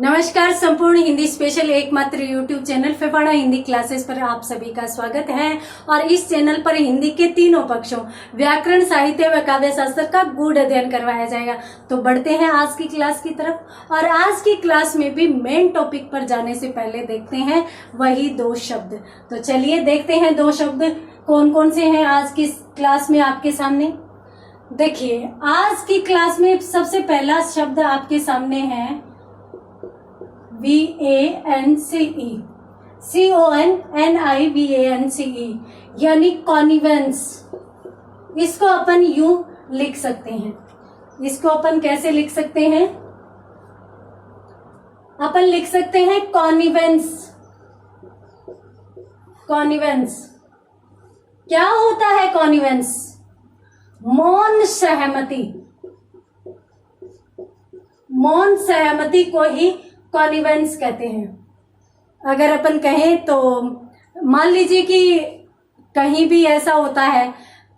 नमस्कार। संपूर्ण हिंदी स्पेशल एकमात्र यूट्यूब चैनल फेफाड़ा हिंदी क्लासेस पर आप सभी का स्वागत है। और इस चैनल पर हिंदी के तीनों पक्षों व्याकरण, साहित्य व काव्य शास्त्र का गूढ़ अध्ययन करवाया जाएगा। तो बढ़ते हैं आज की क्लास की तरफ। और आज की क्लास में भी मेन टॉपिक पर जाने से पहले देखते हैं वही दो शब्द। तो चलिए देखते हैं दो शब्द कौन कौन से हैं आज की क्लास में आपके सामने। देखिए आज की क्लास में सबसे पहला शब्द आपके सामने है VANCE, CONNIVANCE, यानी कॉनिवेंस। इसको अपन यूं लिख सकते हैं। इसको अपन कैसे लिख सकते हैं? अपन लिख सकते हैं कॉनिवेंस। कॉनिवेंस क्या होता है? कॉनिवेंस मौन सहमति। मौन सहमति को ही कॉनिवेंस कहते हैं। अगर अपन कहें तो मान लीजिए कि कहीं भी ऐसा होता है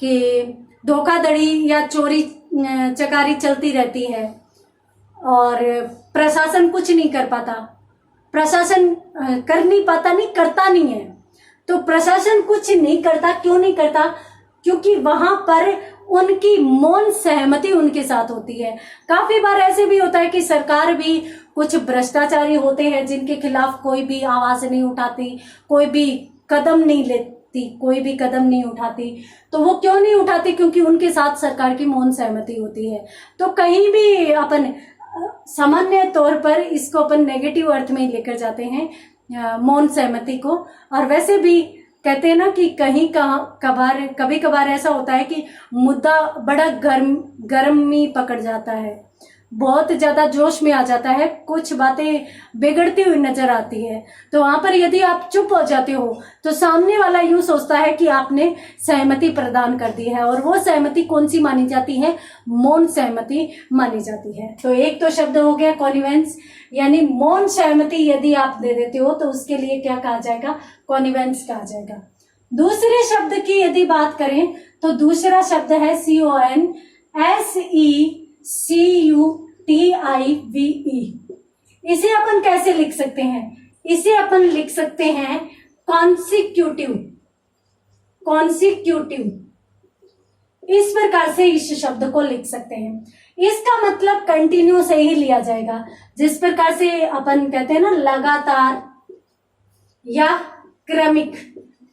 कि धोखाधड़ी या चोरी चकारी चलती रहती है और प्रशासन कुछ नहीं कर पाता। प्रशासन कर नहीं पाता, नहीं करता नहीं है। तो प्रशासन कुछ नहीं करता। क्यों नहीं करता? क्योंकि वहां पर उनकी मौन सहमति उनके साथ होती है। काफी बार ऐसे भी होता है कि सरकार भी कुछ भ्रष्टाचारी होते हैं जिनके खिलाफ कोई भी आवाज नहीं उठाती, कोई भी कदम नहीं लेती, कोई भी कदम नहीं उठाती। तो वो क्यों नहीं उठाती? क्योंकि उनके साथ सरकार की मौन सहमति होती है। तो कहीं भी अपन सामान्य तौर पर इसको अपन नेगेटिव अर्थ में लेकर जाते हैं मौन सहमति को। और वैसे भी कहते हैं ना कि कभी कभार ऐसा होता है कि मुद्दा बड़ा गर्मी पकड़ जाता है, बहुत ज्यादा जोश में आ जाता है, कुछ बातें बिगड़ती हुई नजर आती है। तो वहां पर यदि आप चुप हो जाते हो तो सामने वाला यूं सोचता है कि आपने सहमति प्रदान कर दी है। और वो सहमति कौन सी मानी जाती है? मौन सहमति मानी जाती है। तो एक तो शब्द हो गया कॉनिवेंस, यानी मौन सहमति यदि आप दे देते हो तो उसके लिए क्या कहा जाएगा? कॉनिवेंस कहा जाएगा। दूसरे शब्द की यदि बात करें तो दूसरा शब्द है CONSECUTIVE। इसे अपन कैसे लिख सकते हैं? इसे अपन लिख सकते हैं कॉन्सिक्यूटिव। कॉन्सिक्यूटिव इस प्रकार से इस शब्द को लिख सकते हैं। इसका मतलब कंटिन्यू से ही लिया जाएगा। जिस प्रकार से अपन कहते हैं ना लगातार या क्रमिक।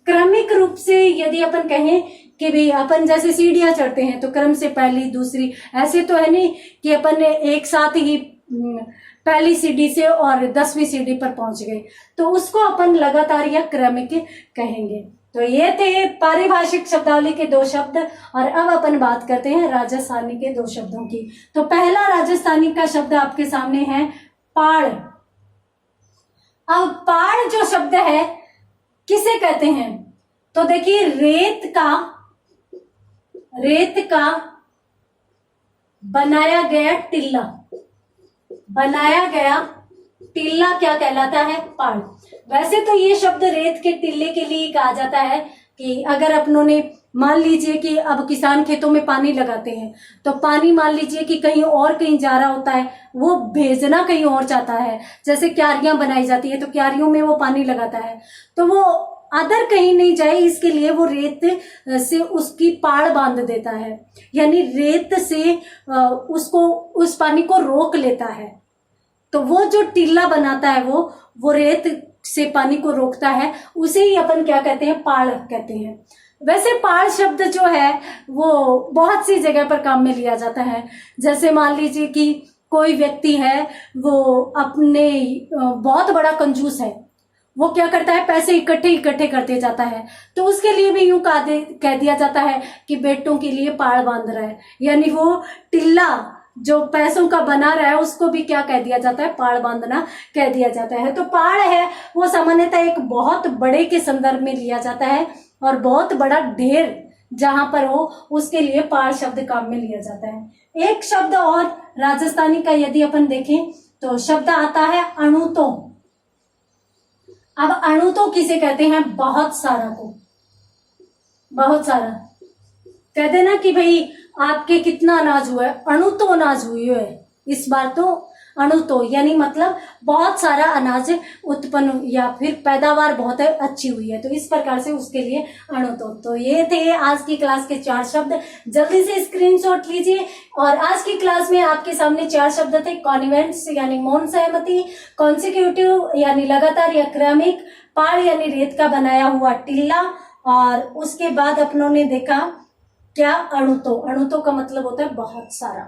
क्रमिक रूप से यदि अपन कहें कि भाई अपन जैसे सीढ़ियां चढ़ते हैं तो क्रम से पहली दूसरी, ऐसे तो है नहीं कि अपन ने एक साथ ही पहली सीढ़ी से और 10वीं सीढ़ी पर पहुंच गए। तो उसको अपन लगातार या क्रमिक कहेंगे। तो ये थे पारिभाषिक शब्दावली के दो शब्द। और अब अपन बात करते हैं राजस्थानी के दो शब्दों की। तो पहला राजस्थानी का शब्द आपके सामने है पाड़। अब पाड़ जो शब्द है किसे कहते हैं? तो देखिए रेत का बनाया गया टिल्ला। बनाया गया टिल्ला क्या कहलाता है? पाड़। वैसे तो ये शब्द रेत के टिल्ले के लिए कहा जाता है कि अगर अपनों ने मान लीजिए कि अब किसान खेतों में पानी लगाते हैं तो पानी मान लीजिए कि कहीं और कहीं जा रहा होता है, वो भेजना कहीं और चाहता है। जैसे क्यारियां बनाई जाती है तो क्यारियों में वो पानी लगाता है तो वो अदर कहीं नहीं जाए, इसके लिए वो रेत से उसकी पाड़ बांध देता है, यानी रेत से उसको उस पानी को रोक लेता है। तो वो जो टिल्ला बनाता है वो रेत से पानी को रोकता है, उसे ही अपन क्या कहते हैं? पाड़ कहते हैं। वैसे पाड़ शब्द जो है वो बहुत सी जगह पर काम में लिया जाता है। जैसे मान लीजिए कि कोई व्यक्ति है, वो अपने बहुत बड़ा कंजूस है, वो क्या करता है? पैसे इकट्ठे करते जाता है। तो उसके लिए भी यूं कह दिया जाता है कि बेटों के लिए पाड़ बांध रहा है, यानी वो टिल्ला जो पैसों का बना रहा है उसको भी क्या कह दिया जाता है? पाड़ बांधना कह दिया जाता है। तो पाड़ है वो सामान्यतः एक बहुत बड़े के संदर्भ में लिया जाता है और बहुत बड़ा ढेर जहां पर हो उसके लिए पाड़ शब्द काम में लिया जाता है। एक शब्द और राजस्थानी का यदि अपन देखें तो शब्द आता है अणुतो। अब अणुतो किसे कहते हैं? बहुत सारा को। बहुत सारा कहते हैं ना कि भाई आपके कितना अनाज हुआ है? अणु तो अनाज हुई है इस बार तो अणुतो यानी मतलब बहुत सारा अनाज उत्पन्न या फिर पैदावार बहुत अच्छी हुई है, तो इस प्रकार से उसके लिए अणुतो। तो ये थे आज की क्लास के 4 शब्द, जल्दी से स्क्रीनशॉट लीजिए। और आज की क्लास में आपके सामने 4 शब्द थे, कॉन्वेंट्स यानी मौन सहमति, कॉन्सिक्यूटिव यानी लगातार या क्रमिक, पाड़ यानी रेत का बनाया हुआ टिल्ला, और उसके बाद अपनों ने देखा क्या, अणुतो। अणुतो का मतलब होता है बहुत सारा।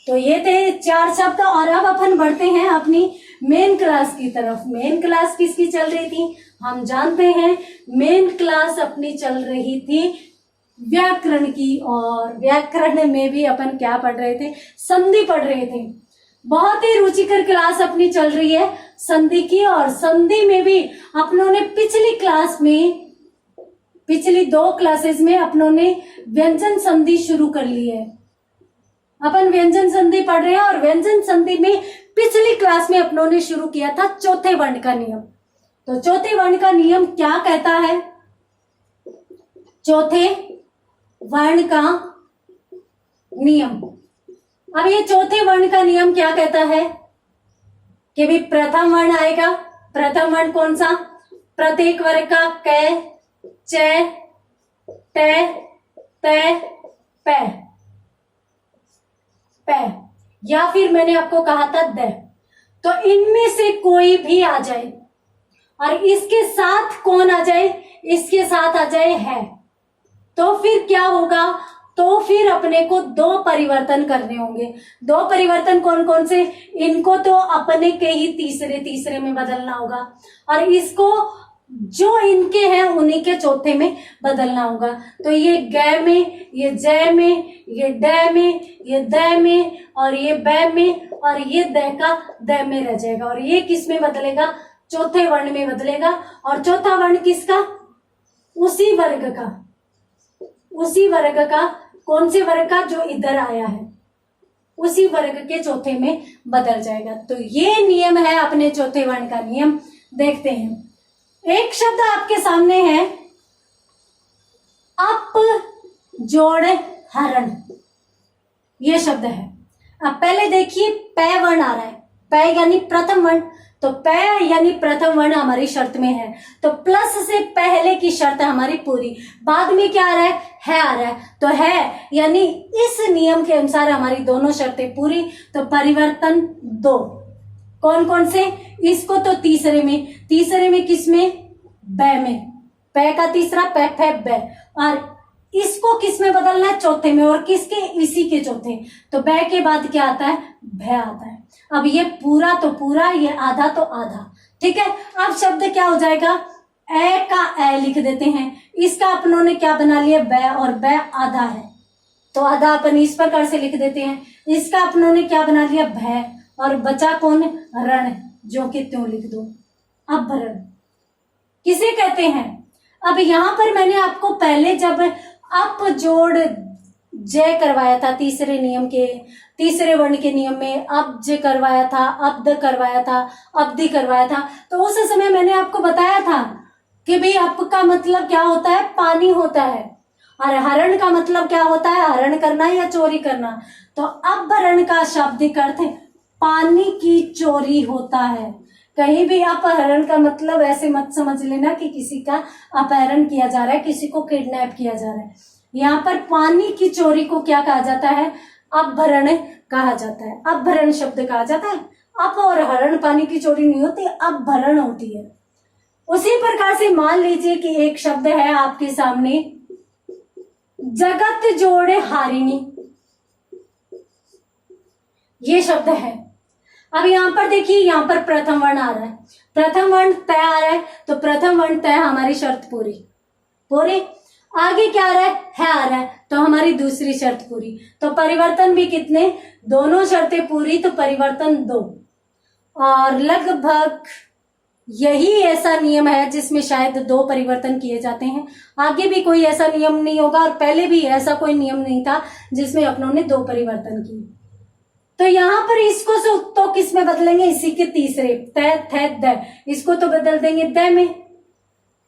तो ये थे 4 शब्द। और अब अपन बढ़ते हैं अपनी मेन क्लास की तरफ। मेन क्लास किसकी चल रही थी, हम जानते हैं मेन क्लास अपनी चल रही थी व्याकरण की। और व्याकरण में भी अपन क्या पढ़ रहे थे, संधि पढ़ रहे थे। बहुत ही रुचिकर क्लास अपनी चल रही है संधि की। और संधि में भी अपनों ने पिछली 2 क्लासेस में अपनों ने व्यंजन संधि शुरू कर ली है। अपन व्यंजन संधि पढ़ रहे हैं, और व्यंजन संधि में पिछली क्लास में अपनों ने शुरू किया था चौथे वर्ण का नियम। तो चौथे वर्ण का नियम क्या कहता है, चौथे वर्ण का नियम। अब ये चौथे वर्ण का नियम क्या कहता है कि भी प्रथम वर्ण आएगा। प्रथम वर्ण कौन सा, प्रत्येक वर्ग का क, च, ट, त, प, या फिर मैंने आपको कहा था द। तो इनमें से कोई भी आ जाए, और इसके साथ कौन आ जाए, इसके साथ आ जाए है, तो फिर क्या होगा, तो फिर अपने को 2 परिवर्तन करने होंगे। 2 परिवर्तन कौन कौन से, इनको तो अपने के ही तीसरे में बदलना होगा, और इसको जो इनके हैं उन्हीं के चौथे में बदलना होगा। तो ये ग में, ये ज में, ये ड में, ये द में, और ये ब में, और ये द का द में रह जाएगा। और ये किस में बदलेगा, चौथे वर्ण में बदलेगा। और चौथा वर्ण किसका, उसी वर्ग का, कौन से वर्ग का, जो इधर आया है, उसी वर्ग के चौथे में बदल जाएगा। तो ये नियम है अपने चौथे वर्ण का नियम। देखते हैं, एक शब्द आपके सामने है अप जोड़ हरण, ये शब्द है। अब पहले देखिए प वर्ण आ रहा है, प यानी प्रथम वर्ण। तो प यानी प्रथम वर्ण हमारी शर्त में है, तो प्लस से पहले की शर्त हमारी पूरी। बाद में क्या आ रहा है आ रहा है, तो है यानी इस नियम के अनुसार हमारी दोनों शर्तें पूरी। तो परिवर्तन 2 कौन कौन से, इसको तो तीसरे में किसमें, ब में, प का तीसरा प फ ब, और इसको किस में बदलना है, चौथे में, और किसके, इसी के चौथे। तो ब के बाद क्या आता है, भ आता है। अब ये पूरा तो पूरा, ये आधा तो आधा, ठीक है। अब शब्द क्या हो जाएगा, ए का ए लिख देते हैं। इसका अपनों ने क्या बना लिया, ब, और ब आधा है, तो आधा अपन इस प्रकार से लिख देते हैं। इसका अपनों ने क्या बना लिया, भ, और बचा कौन, रण, जो कि त्यों लिख दो। अब भरण किसे कहते हैं। अब यहां पर मैंने आपको पहले जब अप जोड़ जय करवाया था, तीसरे वर्ण के नियम में अब्ज करवाया था, अब्द करवाया था, अब्दी करवाया था, तो उस समय मैंने आपको बताया था कि भाई अप का मतलब क्या होता है, पानी होता है, और हरण का मतलब क्या होता है, हरण करना या चोरी करना। तो अपहरण का शाब्दिक अर्थ पानी की चोरी होता है। कहीं भी अपहरण का मतलब ऐसे मत समझ लेना कि किसी का अपहरण किया जा रहा है, किसी को किडनैप किया जा रहा है। यहाँ पर पानी की चोरी को क्या कहा जाता है, अपहरण कहा जाता है। अपहरण शब्द कहा जाता है। अप और हरण पानी की चोरी नहीं होती, अपहरण होती है। उसी प्रकार से मान लीजिए कि एक शब्द है आपके सामने, जगत जोड़े हारिणी, ये शब्द है। अब यहाँ पर देखिए, यहाँ पर प्रथम वर्ण आ रहा है, प्रथम वर्ण तय आ रहा है, तो प्रथम वर्ण तय हमारी शर्त पूरी। आगे क्या आ रहा है आ रहा है, तो हमारी दूसरी शर्त पूरी। तो परिवर्तन भी कितने, दोनों शर्तें पूरी, तो परिवर्तन 2। और लगभग यही ऐसा नियम है जिसमें शायद 2 परिवर्तन किए जाते हैं। आगे भी कोई ऐसा नियम नहीं होगा, और पहले भी ऐसा कोई नियम नहीं था जिसमें अपनों ने 2 परिवर्तन किए। तो यहाँ पर इसको से तो किस में बदलेंगे, इसी के तीसरे, तय थ द, इसको तो बदल देंगे द में,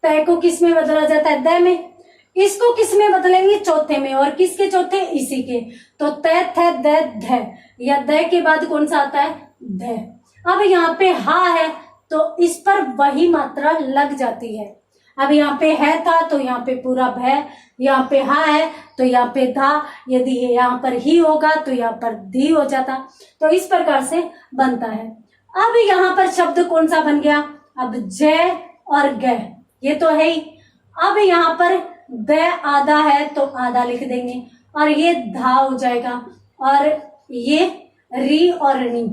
तय को किस में बदला जाता है, द में। इसको किस में बदलेंगे, चौथे में, और किसके चौथे, इसी के। तो तय थ द ध, या द के बाद कौन सा आता है, ध। अब यहाँ पे हा है तो इस पर वही मात्रा लग जाती है। अब यहाँ पे है था तो यहाँ पे पूरा भ, यहाँ पे हा है तो यहाँ पे धा, यदि यहाँ पर ही होगा तो यहाँ पर धी हो जाता। तो इस प्रकार से बनता है। अब यहाँ पर शब्द कौन सा बन गया? अब जय और ग, ये तो है ही। अब यहाँ पर द आधा है तो आधा लिख देंगे और ये धा हो जाएगा और ये री और णी।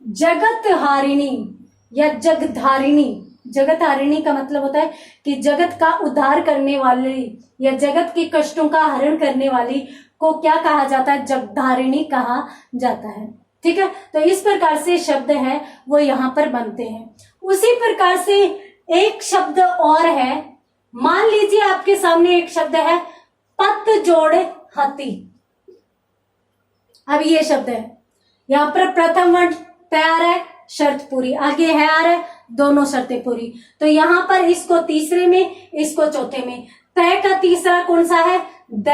जगत हारिणी या जगधारिणी, जगत हारिणी का मतलब होता है कि जगत का उद्धार करने वाली या जगत के कष्टों का हरण करने वाली को क्या कहा जाता है? जगधारिणी कहा जाता है। ठीक है, तो इस प्रकार से शब्द है वो यहाँ पर बनते हैं। उसी प्रकार से एक शब्द और है, मान लीजिए आपके सामने एक शब्द है पत जोड़ हाथी। अब ये शब्द है, यहाँ पर प्रथम वर्ण तैयार है, शर्त पूरी, आगे है आ रहा है, दोनों शर्तें पूरी। तो यहाँ पर इसको तीसरे में, इसको चौथे में। तय का तीसरा कौन सा है? द,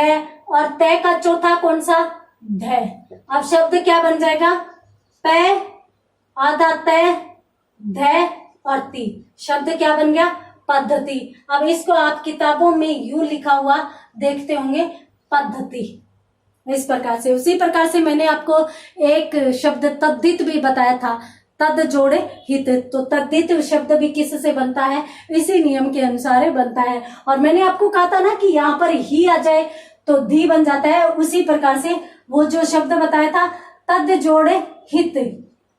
और तय का चौथा कौन सा? ध। अब शब्द क्या बन जाएगा? प आधा तय ध और ती, शब्द क्या बन गया? पद्धति। अब इसको आप किताबों में यूं लिखा हुआ देखते होंगे, पद्धति, इस प्रकार से। उसी प्रकार से मैंने आपको एक शब्द तद्धित भी बताया था, तद जोड़े हित। तो तद्धित शब्द भी किस से बनता है? इसी नियम के अनुसार बनता है। और मैंने आपको कहा था ना कि यहाँ पर ही आ जाए तो धी बन जाता है। उसी प्रकार से वो जो शब्द बताया था तद जोड़े हित,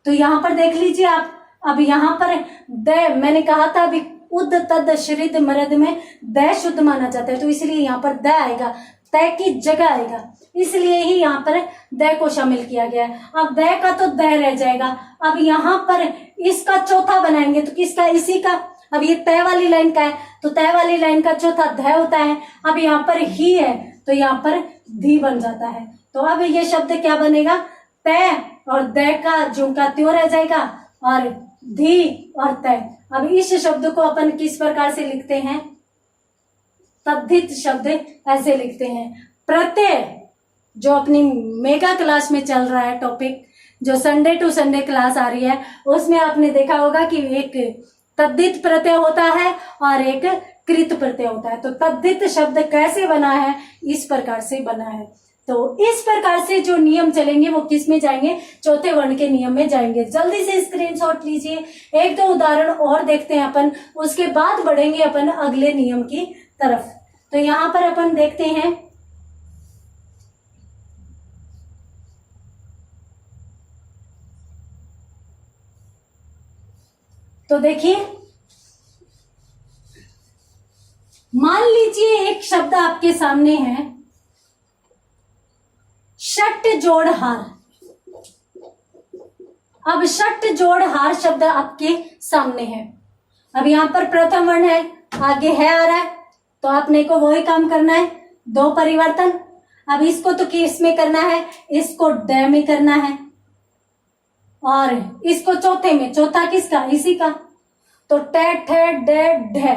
तो यहाँ पर देख लीजिए आप। अब यहाँ पर द, मैंने कहा था अभी उद तद श्रिद मरद में द शुद्ध माना जाता है, तो इसलिए यहाँ पर द आएगा, तय की जगह आएगा, इसलिए ही यहाँ पर द को शामिल किया गया है। अब द का तो द रह जाएगा। अब यहाँ पर इसका चौथा बनाएंगे तो किसका? इसी का। अब ये तय वाली लाइन का है तो तय वाली लाइन का चौथा ध होता है। अब यहाँ पर ही है तो यहाँ पर धी बन जाता है। तो अब ये शब्द क्या बनेगा? तय और द का जो का त्यों रह जाएगा और धी और तय। अब इस शब्द को अपन किस प्रकार से लिखते हैं? तद्धित शब्द ऐसे लिखते हैं। प्रत्यय जो अपनी मेगा क्लास में चल रहा है टॉपिक, जो संडे टू संडे क्लास आ रही है, उसमें आपने देखा होगा कि एक तद्धित प्रत्यय होता है और एक कृत प्रत्यय होता है। तो तद्धित शब्द कैसे बना है? इस प्रकार से बना है। तो इस प्रकार से जो नियम चलेंगे वो किस में जाएंगे? चौथे वर्ण के नियम में जाएंगे। जल्दी से स्क्रीनशॉट लीजिए, एक दो उदाहरण और देखते हैं अपन, उसके बाद बढ़ेंगे अपन अगले नियम की तरफ। तो यहाँ पर अपन देखते हैं, तो देखिए, मान लीजिए एक शब्द आपके सामने है षट जोड़ हार। अब षट जोड़ हार शब्द आपके सामने है। अब यहाँ पर प्रथम वर्ण है, आगे है आ रहा है, तो आपने को वही काम करना है, दो परिवर्तन। अब इसको तो किस में करना है? इसको ड में करना है और इसको चौथे में। चौथा किसका? इसी का। तो ट ठ ड ढ,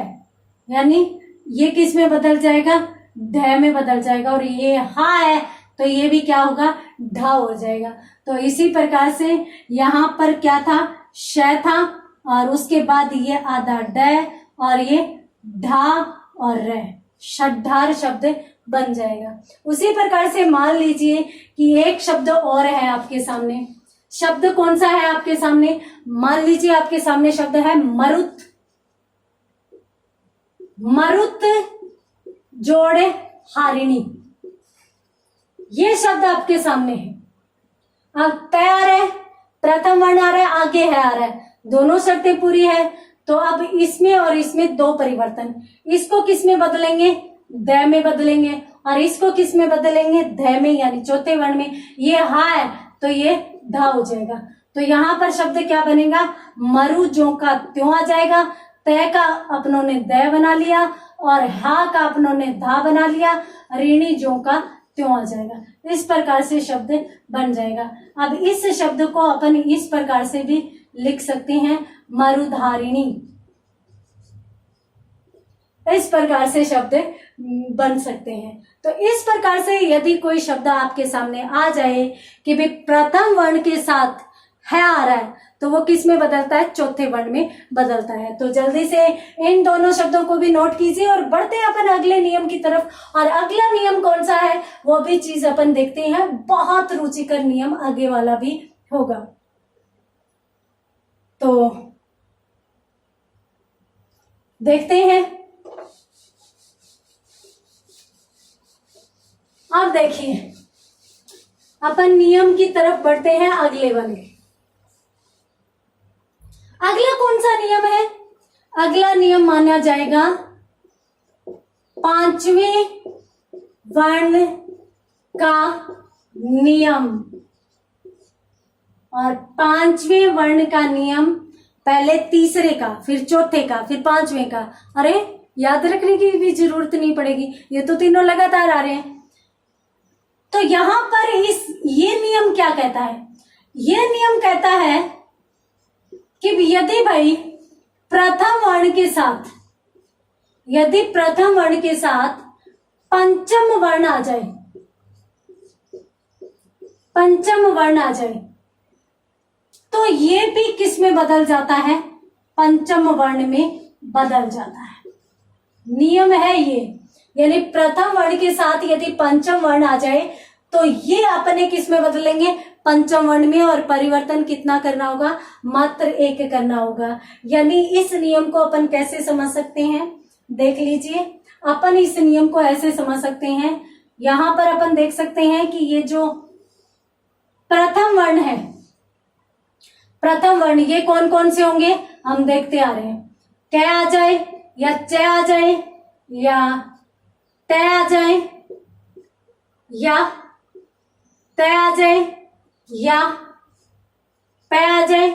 यानी ये किस में बदल जाएगा? ढ में बदल जाएगा। और ये हा है तो ये भी क्या होगा? ढा हो जाएगा। तो इसी प्रकार से यहाँ पर क्या था? श था और उसके बाद ये आधा ड और ये ढा और र, षड्ढार शब्द बन जाएगा। उसी प्रकार से मान लीजिए कि एक शब्द और है आपके सामने। शब्द कौन सा है आपके सामने? मान लीजिए आपके सामने शब्द है मरुत। मरुत जोड़े हारिणी, ये शब्द आपके सामने है। अब तय आ रहा है, प्रथम वर्ण आ रहा है, आगे है आ रहा है, दोनों शर्तें पूरी है। तो अब इसमें और इसमें दो परिवर्तन। इसको किस में बदलेंगे? द में बदलेंगे और इसको किस में बदलेंगे? ध में, यानी चौथे वर्ण में। ये हा है तो ये धा हो जाएगा। तो यहाँ पर शब्द क्या बनेगा? मरु जो का त्यों आ जाएगा, तय का अपनों ने द बना लिया और हा का अपनों ने धा बना लिया, ऋणी जो का त्यों आ जाएगा। इस प्रकार से शब्द बन जाएगा। अब इस शब्द को अपन इस प्रकार से भी लिख सकते हैं, मरुधारिणी। इस प्रकार से शब्द बन सकते हैं। तो इस प्रकार से यदि कोई शब्द आपके सामने आ जाए कि भी प्रथम वर्ण के साथ है आ रहा है, तो वो किस में बदलता है? चौथे वर्ण में बदलता है। तो जल्दी से इन दोनों शब्दों को भी नोट कीजिए और बढ़ते हैं अपन अगले नियम की तरफ। और अगला नियम कौन सा है वो भी चीज अपन देखते हैं। बहुत रुचिकर नियम आगे वाला भी होगा। तो देखते हैं। अब देखिए अपन नियम की तरफ बढ़ते हैं अगले वाले। अगला कौन सा नियम है? अगला नियम माना जाएगा पांचवें वर्ण का नियम। और पांचवें वर्ण का नियम पहले तीसरे का, फिर चौथे का, फिर पांचवें का। अरे याद रखने की भी जरूरत नहीं पड़ेगी, ये तो तीनों लगातार आ रहे हैं। तो यहां पर ये नियम क्या कहता है? ये नियम कहता है कि यदि भाई प्रथम वर्ण के साथ, यदि प्रथम वर्ण के साथ पंचम वर्ण आ जाए, पंचम वर्ण आ जाए, तो ये भी किस में बदल जाता है? पंचम वर्ण में बदल जाता है। नियम है ये, यानी प्रथम वर्ण के साथ यदि पंचम वर्ण आ जाए तो ये अपने किस में बदलेंगे? पंचम वर्ण में। और परिवर्तन कितना करना होगा? मात्र एक करना होगा। यानी इस नियम को अपन कैसे समझ सकते हैं? देख लीजिए, अपन इस नियम को ऐसे समझ सकते हैं। यहां पर अपन देख सकते हैं कि ये जो प्रथम वर्ण है, प्रथम वर्ण ये कौन कौन से होंगे हम देखते आ रहे हैं। क आ जाए या च आ जाए या त आ जाए या त आ जाए या प आ जाए,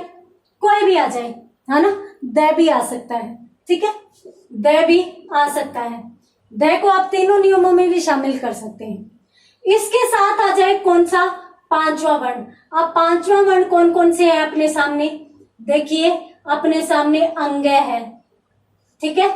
कोई भी आ जाए, है ना। द भी आ सकता है, ठीक है, द भी आ सकता है। द को आप तीनों नियमों में भी शामिल कर सकते हैं। इसके साथ आ जाए कौन सा? पांचवा वर्ण। अब पांचवा वर्ण कौन कौन से है अपने सामने? देखिए अपने सामने अंग है, ठीक है,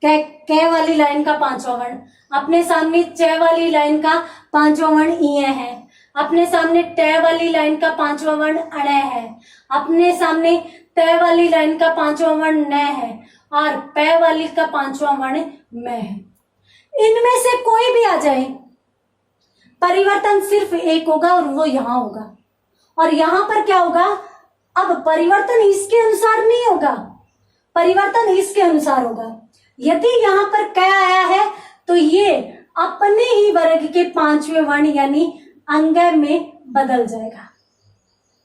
क वाली लाइन का पांचवा वर्ण। अपने सामने च वाली लाइन का पांचवा वर्ण इय है। अपने सामने ट वाली लाइन का पांचवा वर्ण अण है। अपने सामने त वाली लाइन का पांचवा वर्ण न है और प वाली का पांचवा वर्ण म है। इनमें से कोई भी आ जाए, परिवर्तन सिर्फ एक होगा और वो यहां होगा। और यहां पर क्या होगा? अब परिवर्तन इसके अनुसार नहीं होगा, परिवर्तन इसके अनुसार होगा। यदि यहां पर क आया है तो ये अपने ही वर्ग के पांचवें वर्ण यानी अंग में बदल जाएगा,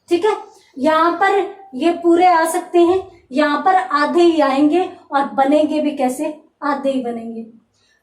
ठीक है। यहां पर ये पूरे आ सकते हैं, यहां पर आधे ही आएंगे और बनेंगे भी कैसे? आधे ही बनेंगे।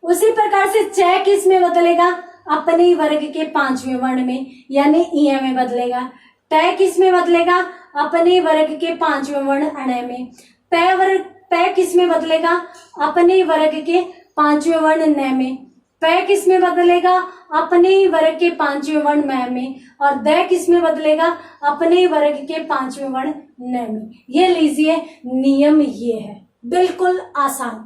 उसी प्रकार से च किस में बदलेगा? अपने ही वर्ग के पांचवें वर्ण में यानी इय में बदलेगा। ट किस में बदलेगा? अपने ही वर्ग के पांचवें वर्ण अण में। प किस में बदलेगा? अपने ही वर्ग के पांचवें वर्ण न में। प किस में बदलेगा? अपने ही वर्ग के पांचवें वर्ण म में। और द किस में बदलेगा? अपने ही वर्ग के पांचवें वर्ण न में। ये लीजिए नियम ये है, बिल्कुल आसान।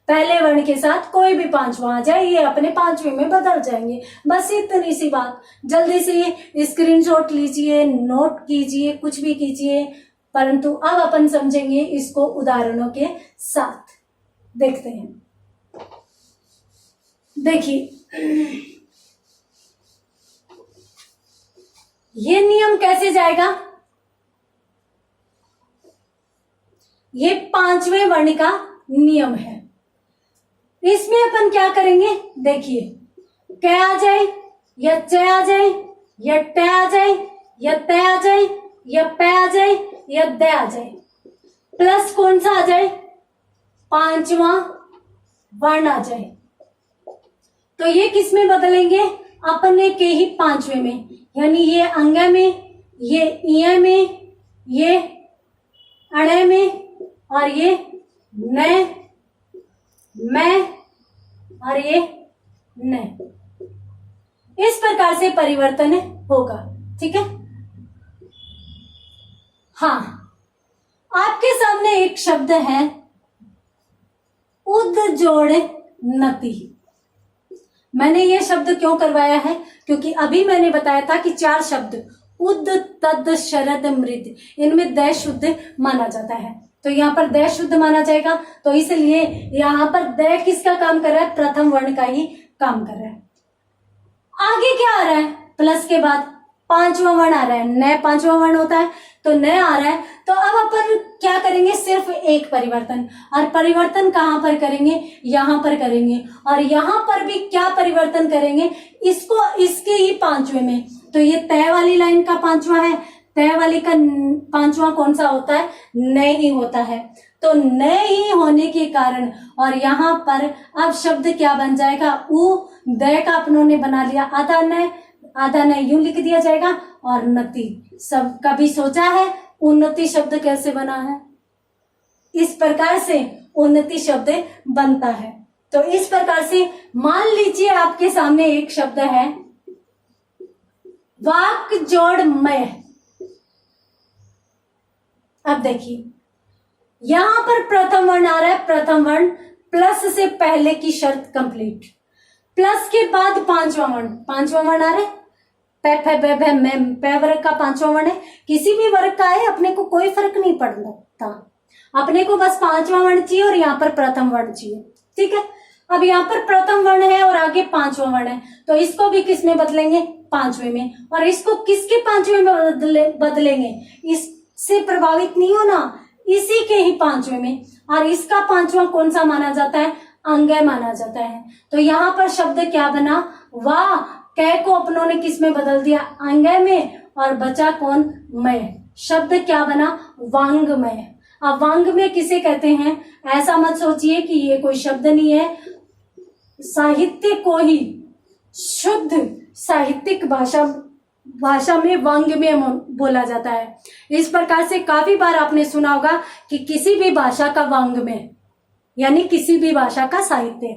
पहले वर्ण के साथ कोई भी पांचवा आ जाए ये अपने पांचवें में बदल जाएंगे, बस इतनी सी बात। जल्दी से ये स्क्रीनशॉट लीजिए, नोट कीजिए, कुछ भी कीजिए, परंतु अब अपन समझेंगे इसको उदाहरणों के साथ। देखते हैं, देखिए ये नियम कैसे जाएगा? ये पांचवें वर्ण का नियम है। इसमें अपन क्या करेंगे? देखिए क आ जाए या च आ जाए या ट आ जाए या त आ जाए या प आ जाए या द आ जाए, प्लस कौन सा आ जाए? पांचवा वर्ण आ जाए, तो ये किस में बदलेंगे? अपने के ही पांचवे में, यानी ये अंग में, ये इय में, ये अण में और ये न, मैं और ये न। इस प्रकार से परिवर्तन होगा, ठीक है। हाँ, आपके सामने एक शब्द है उद जोड़ नति। मैंने ये शब्द क्यों करवाया है, क्योंकि अभी मैंने बताया था कि 4 शब्द उद तद शरद मृद, इनमें द शुद्ध माना जाता है, तो यहाँ पर द शुद्ध माना जाएगा। तो इसलिए यहाँ पर द किसका काम कर रहा है, प्रथम वर्ण का ही काम कर रहा है। आगे क्या आ रहा है, प्लस के बाद 5वां वर्ण आ रहा है, न 5वां वर्ण होता है, तो न आ रहा है। तो अब अपन क्या करेंगे, सिर्फ एक परिवर्तन, और परिवर्तन कहाँ पर करेंगे, यहाँ पर करेंगे, और यहाँ पर भी क्या परिवर्तन करेंगे, इसको इसके ही 5वें में। तो ये तय वाली लाइन का 5वां है, तय वाली का 5वां कौन सा होता है, न ही होता है। तो न ही होने के कारण, और यहाँ पर अब शब्द क्या बन जाएगा, उ द का अपनों ने बना लिया आधा न यूं लिख दिया जाएगा, और नति। सब कभी सोचा है उन्नति शब्द कैसे बना है, इस प्रकार से उन्नति शब्द बनता है। तो इस प्रकार से मान लीजिए आपके सामने एक शब्द है वाक जोड़ मय। अब देखिए यहां पर प्रथम वर्ण आ रहा है, प्रथम वर्ण प्लस से पहले की शर्त कंप्लीट, प्लस के बाद 5वां वर्ण आ रहा है, पे वर्ग का 5वां वर्ण है। किसी भी वर्ग का है, अपने को कोई फर्क नहीं पड़ता, अपने को बस 5वां वर्ण चाहिए और यहाँ पर प्रथम वर्ण चाहिए, ठीक है। अब यहाँ पर प्रथम वर्ण है और आगे 5वां वर्ण है, तो इसको भी किस में बदलेंगे, 5वें में, और इसको किसके 5वें में बदलेंगे, इससे प्रभावित नहीं होना, इसी के ही 5वें में। और इसका 5वां कौन सा माना जाता है, अंगय माना जाता है। तो यहाँ पर शब्द क्या बना, वाह, कै को अपनों ने किस में बदल दिया, अंगय में, और बचा कौन, मय। शब्द क्या बना, वांग्मय। अब वांग्मय किसे कहते हैं, ऐसा मत सोचिए कि ये कोई शब्द नहीं है, साहित्य को ही, शुद्ध साहित्यिक भाषा में वांग्मय बोला जाता है। इस प्रकार से काफी बार आपने सुना होगा कि किसी भी भाषा का वांग्मय, यानी किसी भी भाषा का साहित्य।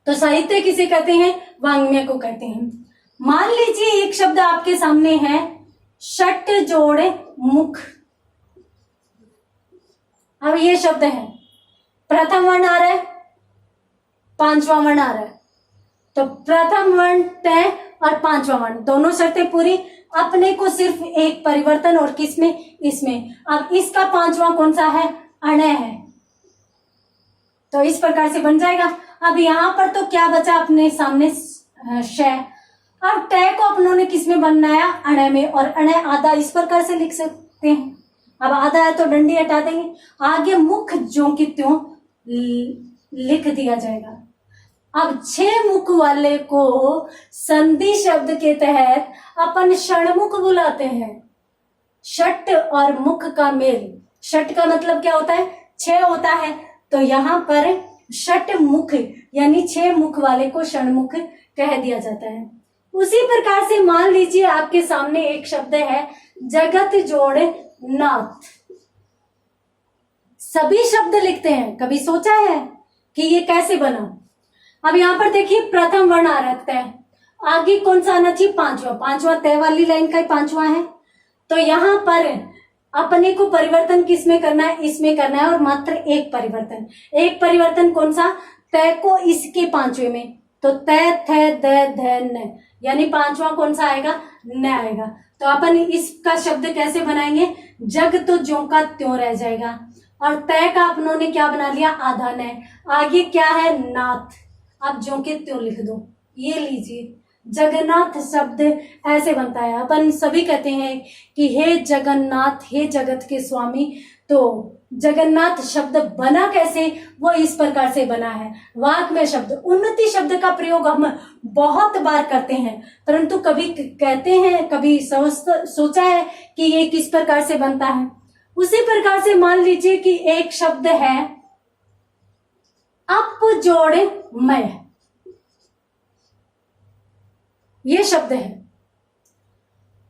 तो साहित्य किसे कहते हैं, वांग्मय को कहते हैं। मान लीजिए एक शब्द आपके सामने है षट जोड़ मुख। अब ये शब्द है, प्रथम वर्ण आ रहा है, 5वां वर्ण आ रहा है, तो प्रथम वर्ण तय और 5वां वर्ण दोनों शर्तें पूरी, अपने को सिर्फ एक परिवर्तन, और किसमें, इसमें। अब इसका 5वां कौन सा है, अणय है, तो इस प्रकार से बन जाएगा। अब यहाँ पर तो क्या बचा अपने सामने, श। अब तय को अपनों ने किस में बनाया, अणय में, और अणय आधा इस प्रकार से लिख सकते हैं। अब आधा है तो डंडी हटा देंगे, आगे मुख ज्यों की त्यों लिख दिया जाएगा। अब 6 मुख वाले को संधि शब्द के तहत अपन षणमुख बुलाते हैं। षट और मुख का मेल, षट का मतलब क्या होता है, 6 होता है, तो यहाँ पर षट मुख यानी 6 मुख वाले को षणमुख कह दिया जाता है। उसी प्रकार से मान लीजिए आपके सामने एक शब्द है जगत जोड़ नाथ। सभी शब्द लिखते हैं, कभी सोचा है कि ये कैसे बना। अब यहाँ पर देखिए प्रथम वर्ण आ रहा है, आगे कौन सा आना चाहिए, 5वां तय वाली लाइन का ही 5वां है। तो यहाँ पर अपने को परिवर्तन किस में करना है, इसमें करना है, और मात्र एक परिवर्तन कौन सा, तय को इसके 5वें में, तो तय थ द ध न, यानी 5वां कौन सा आएगा, न आएगा। तो अपन इसका शब्द कैसे बनाएंगे, जग तो ज्यों का त्यों रह जाएगा, और तय का अपनों ने क्या बना लिया, आधा न, आगे क्या है, नाथ, आप ज्यों के त्यों लिख दो। ये लीजिए जगन्नाथ शब्द ऐसे बनता है। अपन सभी कहते हैं कि हे जगन्नाथ, हे जगत के स्वामी। तो जगन्नाथ शब्द बना कैसे, वो इस प्रकार से बना है। वाक्मय शब्द, उन्नति शब्द का प्रयोग हम बहुत बार करते हैं, परंतु कभी कहते हैं, कभी सोचा है कि ये किस प्रकार से बनता है। उसी प्रकार से मान लीजिए कि एक शब्द है अप जोड़ मय, ये शब्द है।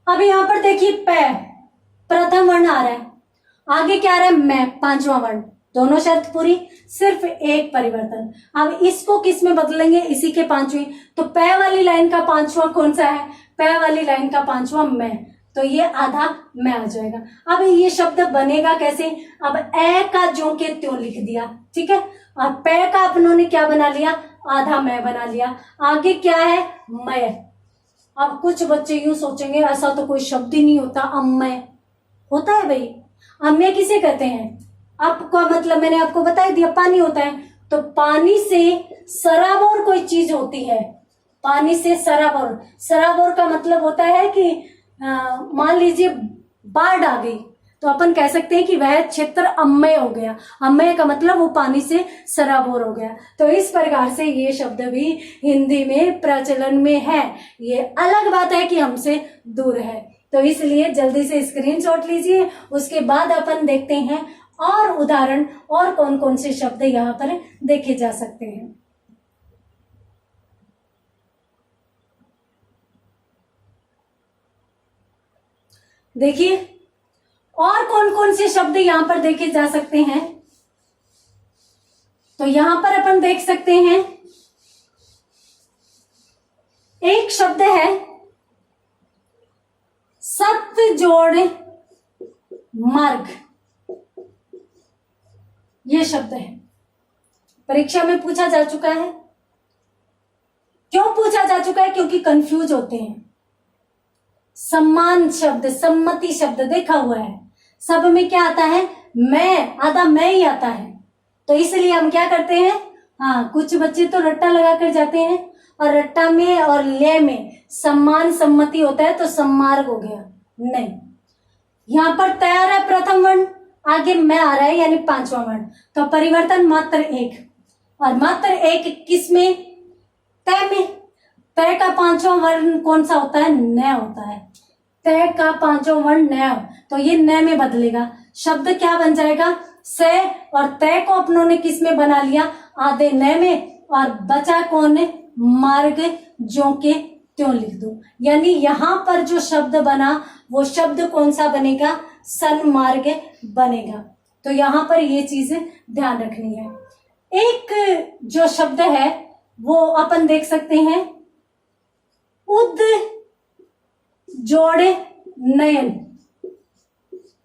अब यहां पर देखिए प्रथम वर्ण आ रहा है, आगे क्या आ रहा है, मैं 5वां वर्ण, दोनों शर्त पूरी, सिर्फ एक परिवर्तन। अब इसको किस में बदलेंगे, इसी के 5वें, तो पै वाली लाइन का 5वां कौन सा है, पै वाली लाइन का 5वां मैं, तो ये आधा मैं आ जाएगा। अब ये शब्द बनेगा कैसे? अब ए का ज्यों के त्यों लिख दिया, ठीक है। और पे का अपनों ने क्या बना लिया? आधा मैं बना लिया। आगे क्या है? मैं। अब कुछ बच्चे यूं सोचेंगे ऐसा तो कोई शब्द ही नहीं होता, अम्मय होता है भाई। अम्मय किसे कहते हैं? अप का मतलब मैंने आपको बता दिया, पानी होता है। तो पानी से सराबोर कोई चीज होती है, पानी से सराबोर। सराबोर का मतलब होता है कि मान लीजिए बाढ़ आ गई तो अपन कह सकते हैं कि वह क्षेत्र अम्मय हो गया। अम्मय का मतलब वो पानी से सराबोर हो गया। तो इस प्रकार से ये शब्द भी हिंदी में प्रचलन में है। ये अलग बात है कि हमसे दूर है, तो इसलिए जल्दी से स्क्रीनशॉट लीजिए। उसके बाद अपन देखते हैं और उदाहरण और कौन कौन से शब्द यहाँ पर देखे जा सकते हैं। देखिए और कौन कौन से शब्द यहां पर देखे जा सकते हैं। तो यहां पर अपन देख सकते हैं एक शब्द है सत जोड़ मार्ग। ये शब्द है, परीक्षा में पूछा जा चुका है। क्यों पूछा जा चुका है? क्योंकि कंफ्यूज होते हैं। सम्मान शब्द, सम्मति शब्द देखा हुआ है, सब में क्या आता है? मैं, आधा मैं ही आता है। तो इसलिए हम क्या करते हैं, हाँ कुछ बच्चे तो रट्टा लगा कर जाते हैं, और रट्टा में और ले में सम्मान सम्मति होता है तो सम्मार्ग हो गया। नहीं, यहां पर तैयार है प्रथम वर्ण, आगे मैं आ रहा है यानी पांचवा वर्ण। तो परिवर्तन मात्र एक, और मात्र एक किस में? तय में। तय का पांचवा वर्ण कौन सा होता है? न होता है। तय का पांचवा वर्ण न, तो ये न में बदलेगा। शब्द क्या बन जाएगा? से, और तय को अपनों ने किस में बना लिया? आधे न में, और बचा कौन? मार्ग, ज्यों के त्यों लिख दो। यानी यहां पर जो शब्द बना वो शब्द कौन सा बनेगा? सन्मार्ग बनेगा। तो यहां पर ये चीज ध्यान रखनी है। एक जो शब्द है वो अपन देख सकते हैं उद जोड़े नयन,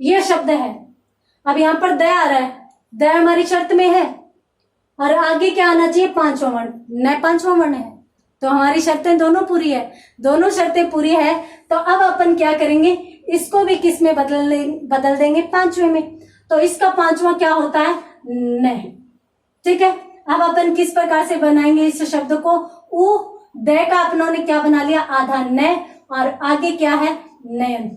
ये शब्द है। अब यहां पर दया आ रहा है, दया हमारी शर्त में है, और आगे क्या आना चाहिए? पांचवा वर्ण, न पांचवा वर्ण है, तो हमारी शर्तें दोनों पूरी है। दोनों शर्तें पूरी है तो अब अपन क्या करेंगे? इसको भी किस में बदल देंगे? पांचवे में। तो इसका पांचवा क्या होता है? न। ठीक है, अब अपन किस प्रकार से बनाएंगे इस शब्द को? उ दे का अपनों ने क्या बना लिया? आधा न, और आगे क्या है? नयन।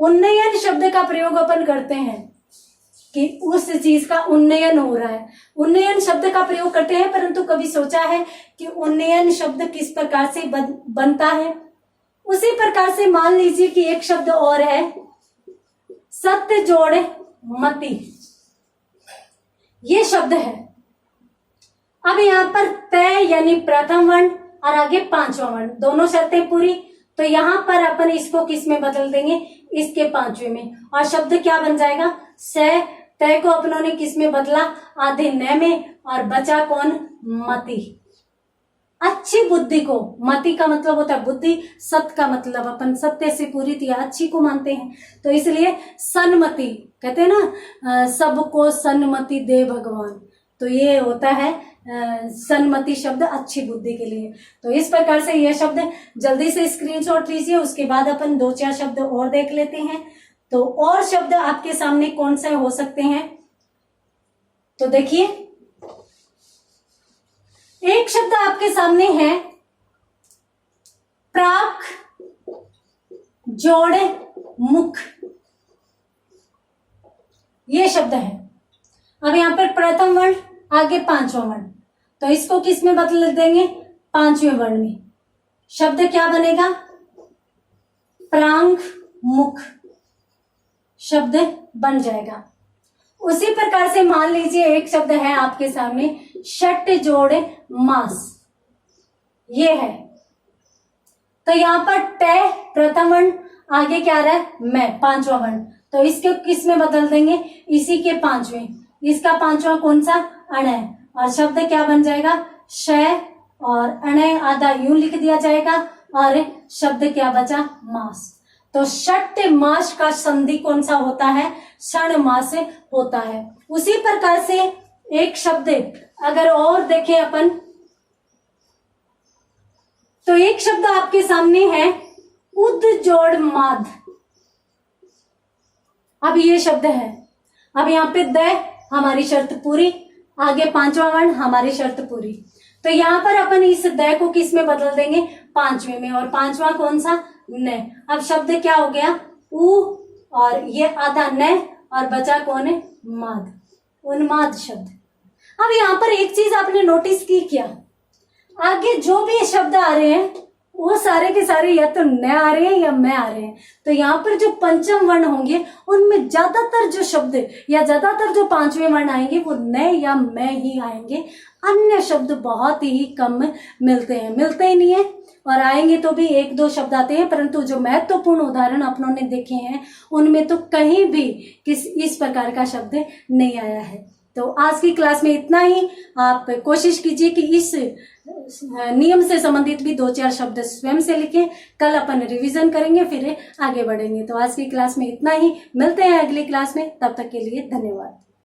उन्नयन शब्द का प्रयोग अपन करते हैं कि उस चीज का उन्नयन हो रहा है, उन्नयन शब्द का प्रयोग करते हैं। परंतु कभी सोचा है कि उन्नयन शब्द किस प्रकार से बनता है? उसी प्रकार से मान लीजिए कि एक शब्द और है सत्य जोड़े मति, ये शब्द है। अब यहाँ पर तय यानी प्रथम वर्ण और आगे पांचवा वर्ण, दोनों शर्तें पूरी। तो यहाँ पर अपन इसको किस में बदल देंगे? इसके पांचवे में, और शब्द क्या बन जाएगा? से। तय को अपनों ने किस में बदला? आधे न में, और बचा कौन? मति। अच्छी बुद्धि को, मति का मतलब होता है बुद्धि, सत्य का मतलब अपन सत्य से पूरी थी अच्छी को मानते हैं, तो इसलिए सन्मति कहते हैं ना, सबको सन्मति दे भगवान। तो ये होता है सन्मति शब्द अच्छी बुद्धि के लिए। तो इस प्रकार से यह शब्द जल्दी से स्क्रीनशॉट लीजिए। उसके बाद अपन दो चार शब्द और देख लेते हैं। तो और शब्द आपके सामने कौन से हो सकते हैं? तो देखिए एक शब्द आपके सामने है प्राक जोड़े मुख, ये शब्द है। अब यहां पर प्रथम वर्ण आगे पांचवा वर्ण, तो इसको किस में बदल देंगे? पांचवें वर्ण में। शब्द क्या बनेगा? प्रांग मुख शब्द बन जाएगा। उसी प्रकार से मान लीजिए एक शब्द है आपके सामने षट जोड़े मास, ये है। तो यहां पर तय प्रथम वर्ण, आगे क्या आ रहा है? मैं, पांचवा वर्ण, तो इसके किस में बदल देंगे? इसी के पांचवें। इसका पांचवा कौन सा? अणय, और शब्द क्या बन जाएगा? श, और अणय आधा यूं लिख दिया जाएगा, और शब्द क्या बचा, मास। तो षट् मास का संधि कौन सा होता है, षण मास होता है। उसी प्रकार से एक शब्द अगर और देखें अपन, तो एक शब्द आपके सामने है उद्जोड़ माद। अब ये शब्द है, अब यहाँ पे द हमारी शर्त पूरी, आगे पांचवा वर्ण हमारी शर्त पूरी। तो यहाँ पर अपन इस द को किस में बदल देंगे, पांचवे में, और पांचवा कौन सा, न। अब शब्द क्या हो गया, उ, और ये आधा न, और बचा कौन है, माद, उन्माद शब्द। अब यहाँ पर एक चीज आपने नोटिस की क्या, आगे जो भी शब्द आ रहे हैं वो सारे के सारे या तो न आ रहे हैं या मैं आ रहे हैं। तो यहाँ पर जो पंचम वर्ण होंगे उनमें ज्यादातर जो शब्द या ज्यादातर जो पांचवें वर्ण आएंगे वो न या मैं ही आएंगे। अन्य शब्द बहुत ही कम मिलते हैं, मिलते ही नहीं है, और आएंगे तो भी एक दो शब्द आते हैं, परंतु जो महत्वपूर्ण उदाहरण अपनों ने देखे हैं उनमें तो कहीं भी इस प्रकार का शब्द नहीं आया है। तो आज की क्लास में इतना ही। आप कोशिश कीजिए कि इस नियम से संबंधित भी 2-4 शब्द स्वयं से लिखें। कल अपन रिवीजन करेंगे, फिर आगे बढ़ेंगे। तो आज की क्लास में इतना ही, मिलते हैं अगली क्लास में, तब तक के लिए धन्यवाद।